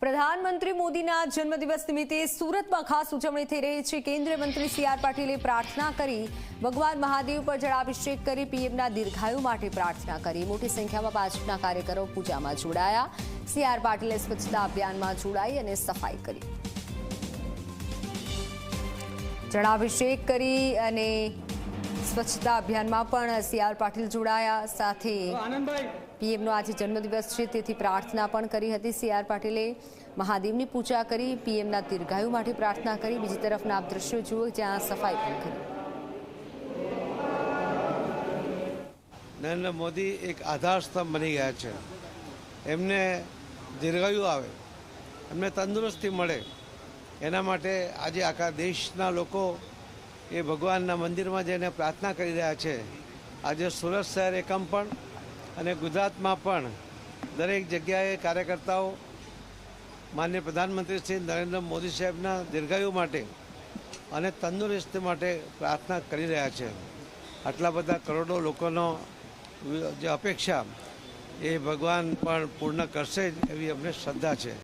પ્રધાનમંત્રી મોદીના જન્મદિવસ નિમિત્તે સુરતમાં ખાસ ઉજવણી થઈ રહી છે। કેન્દ્રીય મંત્રી સી.આર. પાટીલે પ્રાર્થના કરી, ભગવાન મહાદેવ પર જળાભિષેક કરી, પીએમના દીર્ઘાયુ માટે પ્રાર્થના કરી। મોટી સંખ્યામાં ભાજપના કાર્યકરો પૂજામાં જોડાયા। સી.આર. પાટીલે સ્વચ્છતા અભિયાનમાં જોડાઈ અને સફાઈ કરી, જળાભિષેક કરી અને સ્વચ્છતા અભિયાનમાં પણ સી.આર. પાટીલ જોડાયા। સાથે પીએમનો આજે જન્મદિવસ છે તેથી પ્રાર્થના પણ કરી હતી। સી.આર. પાટીલે મહાદેવની પૂજા કરી, પીએમના દીર્ઘાયુ માટે પ્રાર્થના કરી। બીજી તરફના આપ દ્રશ્યો જુઓ જ્યાં સફાઈ પણ કરી। નરેન્દ્ર મોદી એક આધાર સ્તંભ બની ગયા છે। એમને દીર્ઘાયુ આવે, એમને તંદુરસ્તી મળે, એના માટે આજે આખા દેશના લોકો એ ભગવાનના મંદિરમાં જઈને પ્રાર્થના કરી રહ્યા છે। આજે સુરત શહેર એકમ પણ અને ગુજરાતમાં પણ દરેક જગ્યાએ કાર્યકર્તાઓ માનનીય પ્રધાનમંત્રી શ્રી નરેન્દ્ર મોદી સાહેબના દીર્ઘાયુ માટે અને તંદુરસ્તી માટે પ્રાર્થના કરી રહ્યા છે। આટલા બધા કરોડો લોકોનો જે અપેક્ષા એ ભગવાન પણ પૂર્ણ કરશે જ એવી અમને શ્રદ્ધા છે।